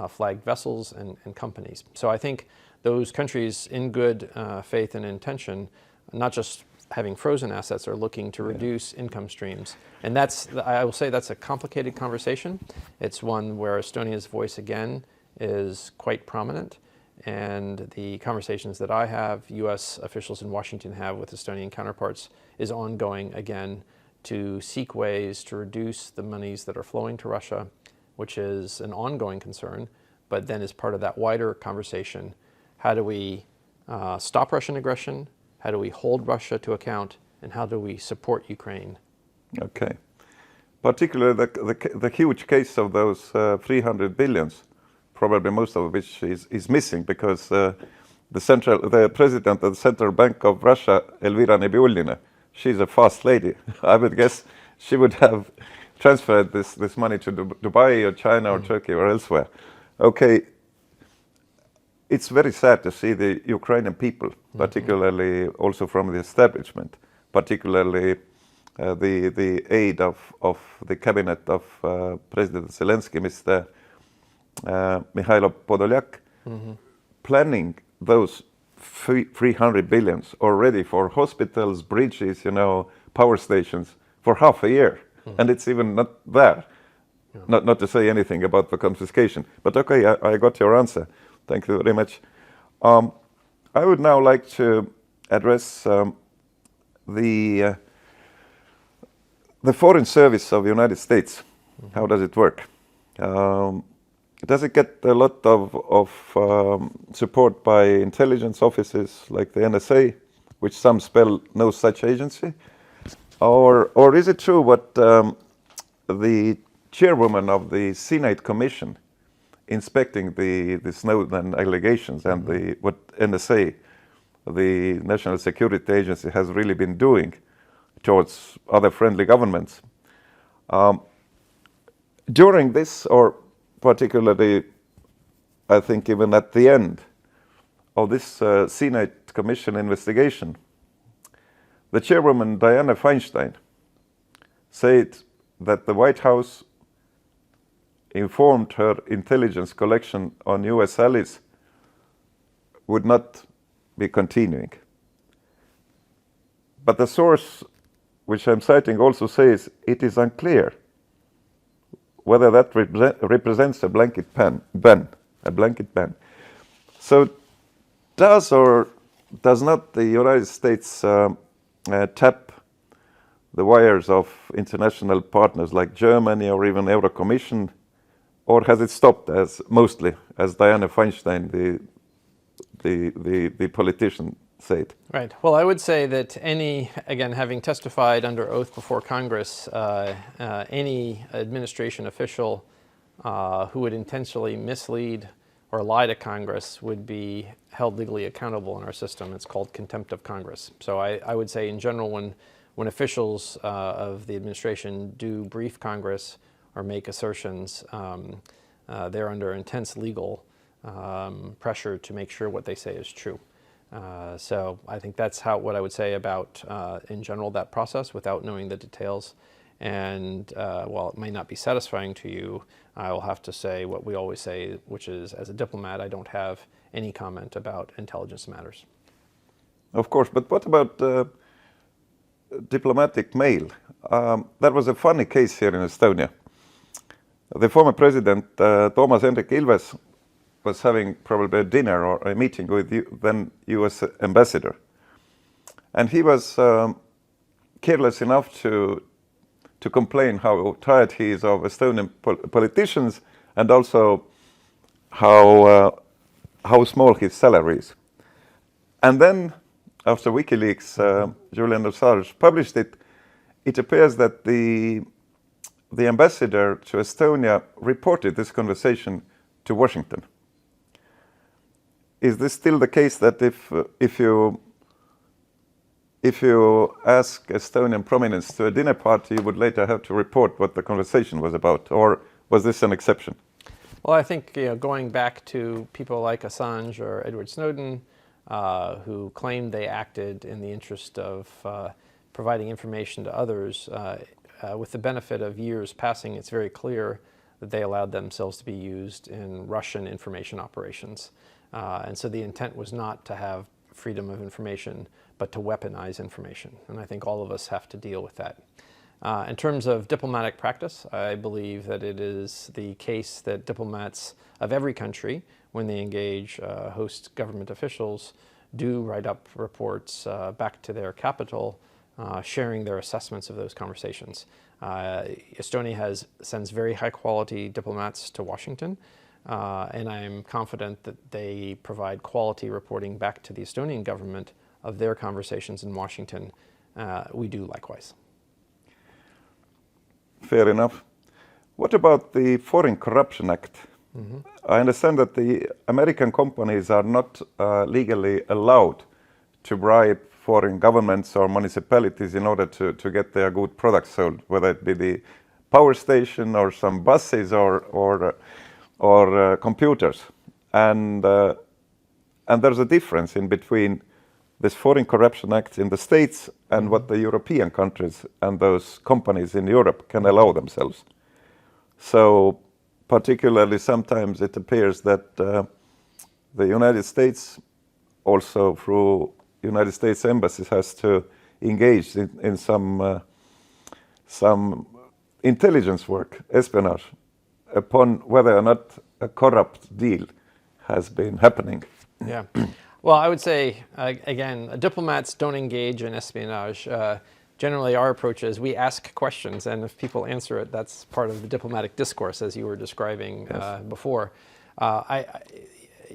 flagged vessels and companies. So I think those countries in good faith and intention, not just having frozen assets, are looking to reduce income streams. And I will say that's a complicated conversation. It's one where Estonia's voice again is quite prominent. And the conversations that I have, U.S. officials in Washington have with Estonian counterparts, is ongoing again to seek ways to reduce the monies that are flowing to Russia, which is an ongoing concern, but then as part of that wider conversation, how do we stop Russian aggression? How do we hold Russia to account? And how do we support Ukraine? Okay. Particularly the huge case of those 300 billions, probably most of which is missing because the president of the Central Bank of Russia, Elvira Nabiullina, she's a fast lady. I would guess she would have transferred this money to Dubai or China or Turkey or elsewhere. Okay. It's very sad to see the Ukrainian people, particularly also from the establishment, particularly the aide of the cabinet of President Zelensky, Mr. Mikhailo Podolyak, planning those 300 billions already for hospitals, bridges, power stations for half a year. And it's even not there. Not to say anything about the confiscation. But okay, I got your answer. Thank you very much. I would now like to address the Foreign Service of the United States. How does it work? Does it get a lot of support by intelligence offices like the NSA, which some spell no such agency? Or is it true what the chairwoman of the Senate Commission inspecting the Snowden allegations and what NSA, the National Security Agency, has really been doing towards other friendly governments. During this, or particularly, I think even at the end of this Senate Commission investigation, the chairwoman, Dianne Feinstein, said that the White House informed her intelligence collection on U.S. allies would not be continuing. But the source, which I'm citing, also says it is unclear whether that represents a blanket ban. So does or does not the United States tap the wires of international partners like Germany or even Euro Commission, or has it stopped mostly, as Dianne Feinstein, the politician, said? Right. Well, I would say that again, having testified under oath before Congress, any administration official who would intentionally mislead or lie to Congress would be held legally accountable in our system. It's called contempt of Congress. So I would say in general, when officials of the administration do brief Congress or make assertions, they're under intense legal pressure to make sure what they say is true. So I think that's what I would say about, in general, that process without knowing the details. And while it may not be satisfying to you, I will have to say what we always say, which is, as a diplomat, I don't have any comment about intelligence matters. Of course, but what about diplomatic mail? That was a funny case here in Estonia. The former president, Toomas Hendrik Ilves, was having probably a dinner or a meeting with then U.S. ambassador. And he was careless enough to complain how tired he is of Estonian politicians, and also how small his salary is. And then, after WikiLeaks, Julian Assange published it, it appears that the ambassador to Estonia reported this conversation to Washington. Is this still the case that if you ask Estonian prominence to a dinner party, you would later have to report what the conversation was about, or was this an exception? Well, I think going back to people like Assange or Edward Snowden, who claimed they acted in the interest of providing information to others, with the benefit of years passing, it's very clear that they allowed themselves to be used in Russian information operations. And so the intent was not to have freedom of information, but to weaponize information. And I think all of us have to deal with that. In terms of diplomatic practice, I believe that it is the case that diplomats of every country, when they engage host government officials, do write up reports back to their capital, sharing their assessments of those conversations. Estonia sends very high quality diplomats to Washington. And I'm confident that they provide quality reporting back to the Estonian government of their conversations in Washington. We do likewise. Fair enough. What about the Foreign Corruption Act? Mm-hmm. I understand that the American companies are not legally allowed to bribe foreign governments or municipalities in order to get their good products sold, whether it be the power station or some buses or computers, and there's a difference in between this Foreign Corruption Act in the States and what the European countries and those companies in Europe can allow themselves. So particularly sometimes it appears that the United States, also through United States embassies, has to engage in some intelligence work, espionage, upon whether or not a corrupt deal has been happening. Yeah. Well, I would say, again, diplomats don't engage in espionage. Generally, our approach is we ask questions, and if people answer it, that's part of the diplomatic discourse, as you were describing before.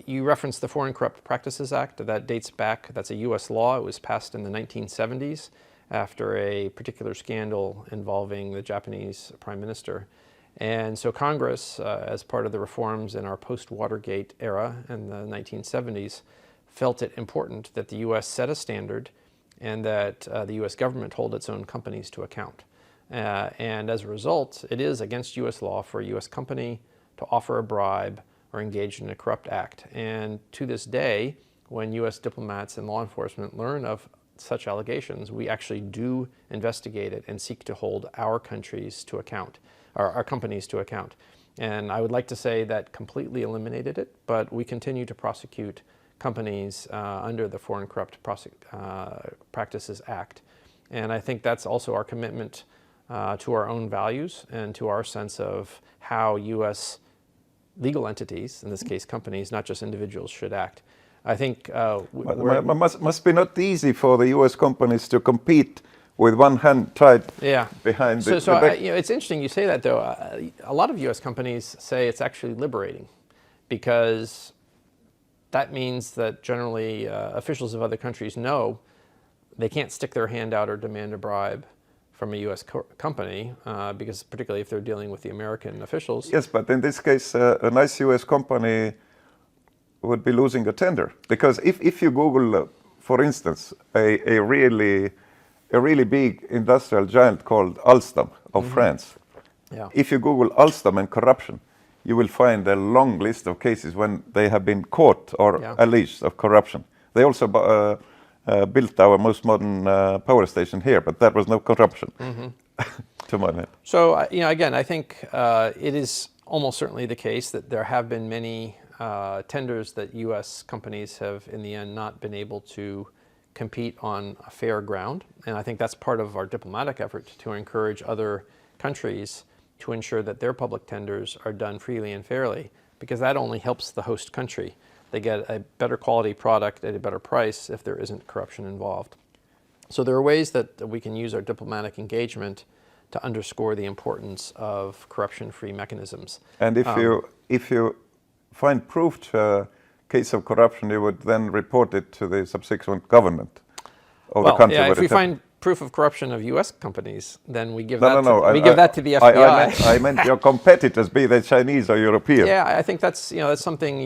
You referenced the Foreign Corrupt Practices Act. That dates back, that's a U.S. law. It was passed in the 1970s after a particular scandal involving the Japanese prime minister. And so Congress, as part of the reforms in our post-Watergate era in the 1970s, felt it important that the U.S. set a standard and that the U.S. government hold its own companies to account. And as a result, it is against U.S. law for a U.S. company to offer a bribe or engage in a corrupt act. And to this day, when U.S. diplomats and law enforcement learn of such allegations, we actually do investigate it and seek to hold our countries to account, or our companies to account. And I would like to say that completely eliminated it, but we continue to prosecute companies under the Foreign Corrupt Practices Act. And I think that's also our commitment to our own values and to our sense of how U.S. legal entities, in this case companies, not just individuals, should act. I think must be not easy for the U.S. companies to compete with one hand tied behind the back. It's interesting you say that, though. A lot of U.S. companies say it's actually liberating, because that means that generally officials of other countries know they can't stick their hand out or demand a bribe from a U.S. company, because particularly if they're dealing with the American officials. Yes, but in this case, a nice U.S. company would be losing a tender. Because if you Google, for instance, a really big industrial giant called Alstom of France, if you Google Alstom and corruption, you will find a long list of cases when they have been caught or alleged of corruption. They also built our most modern power station here, but that was no corruption, to my mind. So, again, I think it is almost certainly the case that there have been many tenders that U.S. companies have, in the end, not been able to compete on a fair ground. And I think that's part of our diplomatic effort to encourage other countries to ensure that their public tenders are done freely and fairly, because that only helps the host country. They get a better quality product at a better price if there isn't corruption involved. So there are ways that we can use our diplomatic engagement to underscore the importance of corruption-free mechanisms. And if you find proof to a case of corruption, you would then report it to the subsequent government of the country. Yeah, if we find proof of corruption of U.S. companies, then we give that to the FBI. I meant your competitors, be they Chinese or European. Yeah, I think that's that's something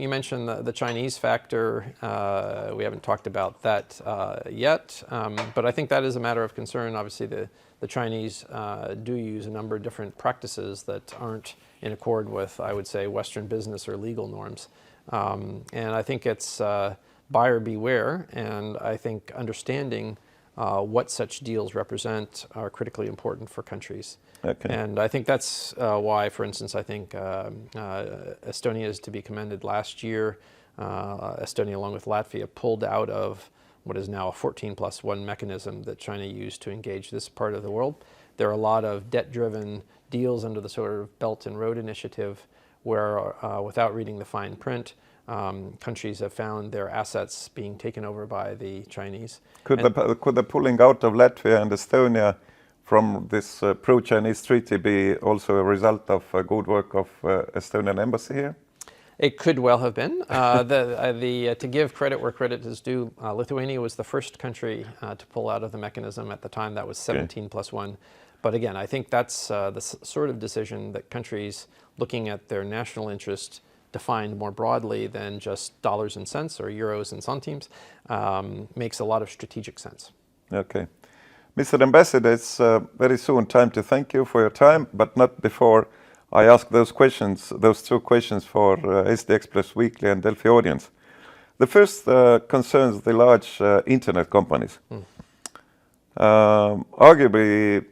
you mentioned, the Chinese factor. We haven't talked about that yet, but I think that is a matter of concern. Obviously, the Chinese do use a number of different practices that aren't in accord with, I would say, Western business or legal norms. And I think it's buyer beware, and I think understanding what such deals represent are critically important for countries. Okay. And I think that's why, for instance, I think Estonia is to be commended. Last year, Estonia, along with Latvia, pulled out of what is now a 14+1 mechanism that China used to engage this part of the world. There are a lot of debt-driven deals under the sort of Belt and Road Initiative where, without reading the fine print, countries have found their assets being taken over by the Chinese. Could the pulling out of Latvia and Estonia from this pro-Chinese treaty be also a result of good work of Estonian embassy here? It could well have been. To give credit where credit is due, Lithuania was the first country to pull out of the mechanism. At the time, that was 17+1. But again, I think that's the sort of decision that countries looking at their national interest defined more broadly than just dollars and cents or euros and centimes makes a lot of strategic sense. Okay. Mr. Ambassador, it's very soon time to thank you for your time, but not before I ask those two questions for SD Express Weekly and Delphi audience. The first concerns the large internet companies. Arguably,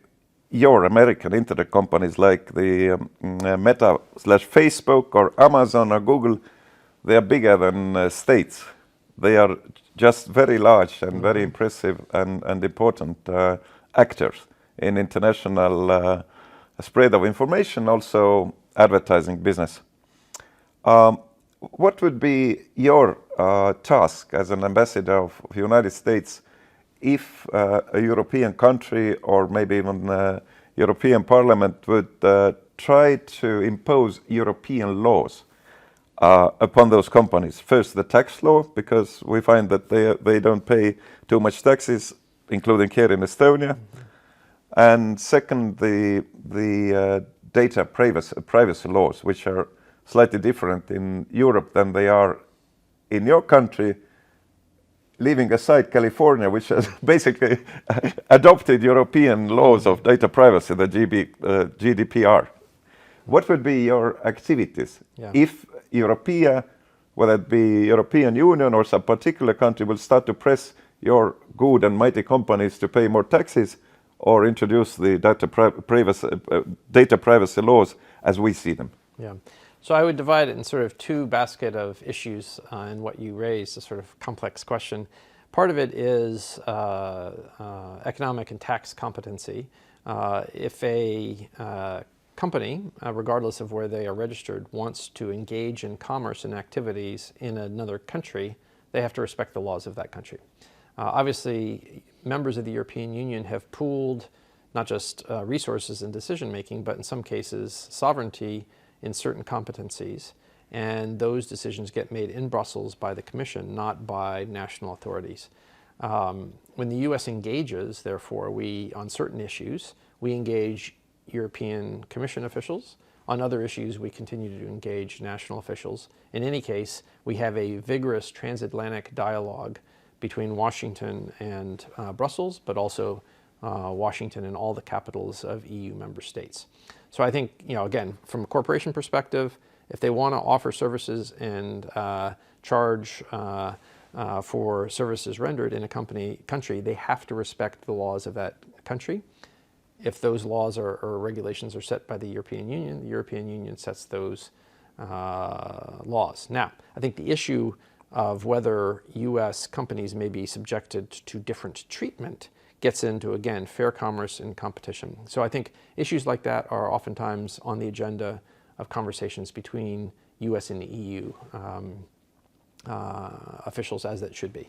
your American internet companies like the Meta/Facebook or Amazon or Google, they are bigger than states. They are just very large and very impressive and important actors in international spread of information, also advertising business. What would be your task as an ambassador of the United States if a European country or maybe even European Parliament would try to impose European laws upon those companies? First, the tax law, because we find that they don't pay too much taxes, including here in Estonia. And second, the data privacy laws, which are slightly different in Europe than they are in your country, leaving aside California, which has basically adopted European laws of data privacy, the GDPR. What would be your activities if whether it be European Union or some particular country, will start to press your good and mighty companies to pay more taxes or introduce the data privacy laws as we see them? Yeah. So I would divide it in sort of two basket of issues in what you raised, a sort of complex question. Part of it is economic and tax competency. If a company, regardless of where they are registered, wants to engage in commerce and activities in another country, they have to respect the laws of that country. Obviously, members of the European Union have pooled not just resources and decision making, but in some cases sovereignty in certain competencies, and those decisions get made in Brussels by the Commission, not by national authorities. When the U.S. engages, therefore, on certain issues, we engage European Commission officials. On other issues, we continue to engage national officials. In any case, we have a vigorous transatlantic dialogue between Washington and Brussels, but also Washington and all the capitals of EU member states. So I think, again, from a corporation perspective, if they want to offer services and charge for services rendered in a country, they have to respect the laws of that country. If those laws or regulations are set by the European Union sets those laws. Now, I think the issue of whether U.S. companies may be subjected to different treatment gets into, again, fair commerce and competition. So I think issues like that are oftentimes on the agenda of conversations between U.S. and EU officials, as it should be.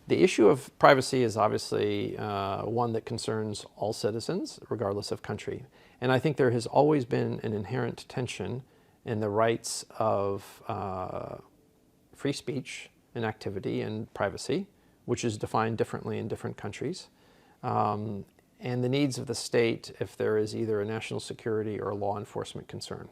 The issue of privacy is obviously one that concerns all citizens, regardless of country. And I think there has always been an inherent tension in the rights of free speech and activity and privacy, which is defined differently in different countries, and the needs of the state if there is either a national security or a law enforcement concern.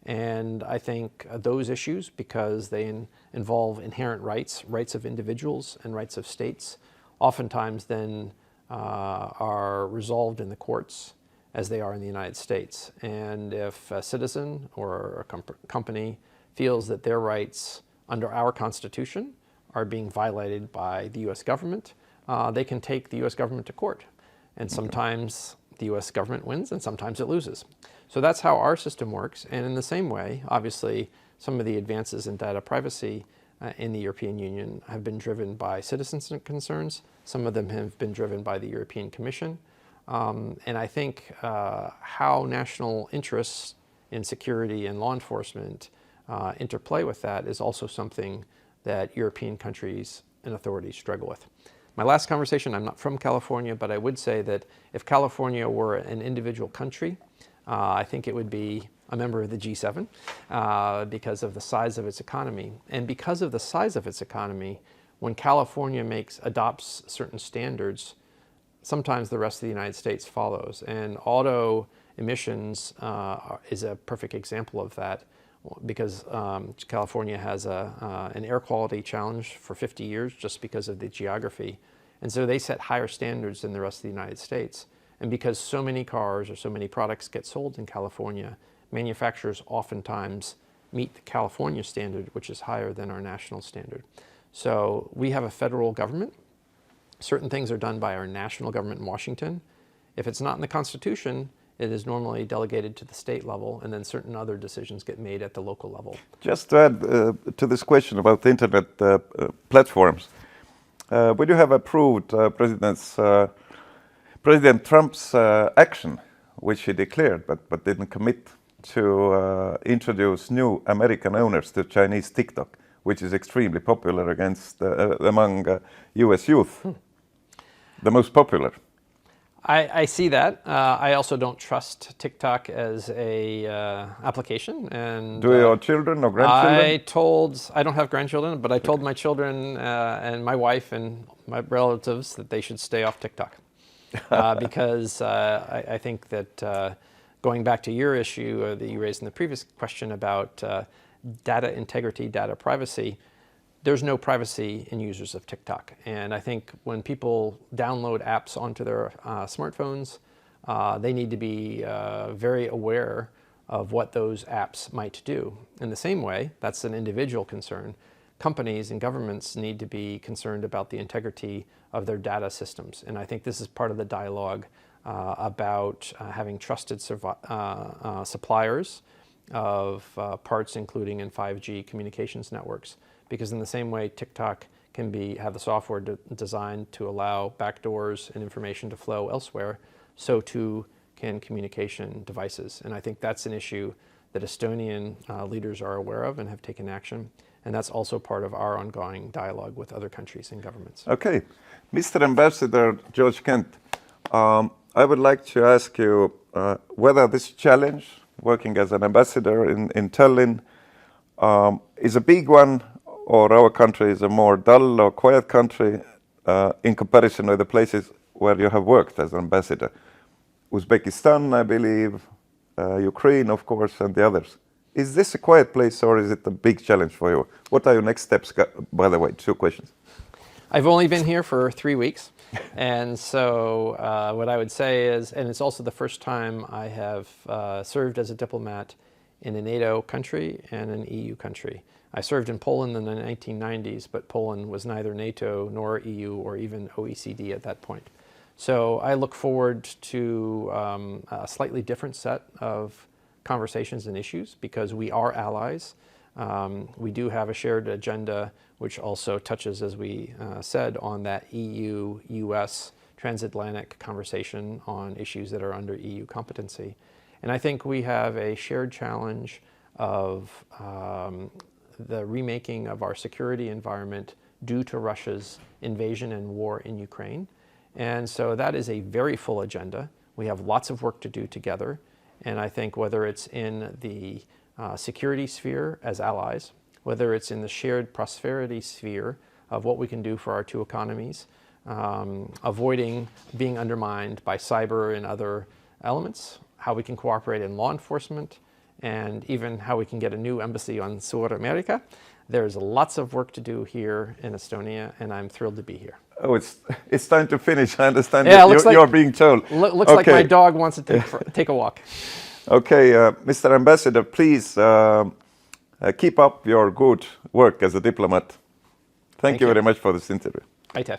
And I think those issues, because they involve inherent rights of individuals and rights of states, oftentimes then are resolved in the courts as they are in the United States. And if a citizen or a company feels that their rights under our Constitution are being violated by the U.S. government, they can take the U.S. government to court. And sometimes the U.S. government wins and sometimes it loses. So that's how our system works. And in the same way, obviously, some of the advances in data privacy in the European Union have been driven by citizens' concerns. Some of them have been driven by the European Commission. And I think how national interests in security and law enforcement interplay with that is also something that European countries and authorities struggle with. My last conversation, I'm not from California, but I would say that if California were an individual country, I think it would be a member of the G7 because of the size of its economy. And because of the size of its economy, when California adopts certain standards, sometimes the rest of the United States follows. And auto emissions is a perfect example of that, because California has an air quality challenge for 50 years just because of the geography. And so they set higher standards than the rest of the United States. And because so many cars or so many products get sold in California, manufacturers oftentimes meet the California standard, which is higher than our national standard. So we have a federal government. Certain things are done by our national government in Washington. If it's not in the Constitution, it is normally delegated to the state level, and then certain other decisions get made at the local level. Just to add to this question about the internet platforms, would you have approved President Trump's action, which he declared but didn't commit, to introduce new American owners to Chinese TikTok, which is extremely popular among U.S. youth, the most popular? I see that. I also don't trust TikTok as a application. And do your children or grandchildren? I don't have grandchildren, but I told my children and my wife and my relatives that they should stay off TikTok because I think that going back to your issue that you raised in the previous question about data integrity, data privacy, there's no privacy in users of TikTok. And I think when people download apps onto their smartphones, they need to be very aware of what those apps might do. In the same way, that's an individual concern. Companies and governments need to be concerned about the integrity of their data systems. And I think this is part of the dialogue about having trusted suppliers of parts, including in 5G communications networks. Because in the same way, TikTok can have the software designed to allow backdoors and information to flow elsewhere, so too can communication devices. And I think that's an issue that Estonian leaders are aware of and have taken action. And that's also part of our ongoing dialogue with other countries and governments. Okay. Mr. Ambassador George Kent, I would like to ask you whether this challenge, working as an ambassador in Tallinn, is a big one, or our country is a more dull or quiet country in comparison with the places where you have worked as an ambassador. Uzbekistan, I believe, Ukraine, of course, and the others. Is this a quiet place, or is it a big challenge for you? What are your next steps? By the way, 2 questions. I've only been here for 3 weeks. And so what I would say is, and it's also the first time I have served as a diplomat in a NATO country and an EU country. I served in Poland in the 1990s, but Poland was neither NATO nor EU or even OECD at that point. So I look forward to a slightly different set of conversations and issues because we are allies. We do have a shared agenda which also touches, as we said, on that EU-US transatlantic conversation on issues that are under EU competency. And I think we have a shared challenge of the remaking of our security environment due to Russia's invasion and war in Ukraine. And so that is a very full agenda. We have lots of work to do together. And I think whether it's in the security sphere as allies, whether it's in the shared prosperity sphere of what we can do for our two economies, avoiding being undermined by cyber and other elements, how we can cooperate in law enforcement, and even how we can get a new embassy on South America. There's lots of work to do here in Estonia, and I'm thrilled to be here. Oh, it's time to finish. I understand you're being told. Looks like my dog wants to take a walk. Okay, Mr. Ambassador, please keep up your good work as a diplomat. Thank you very much for this interview. Aitäh.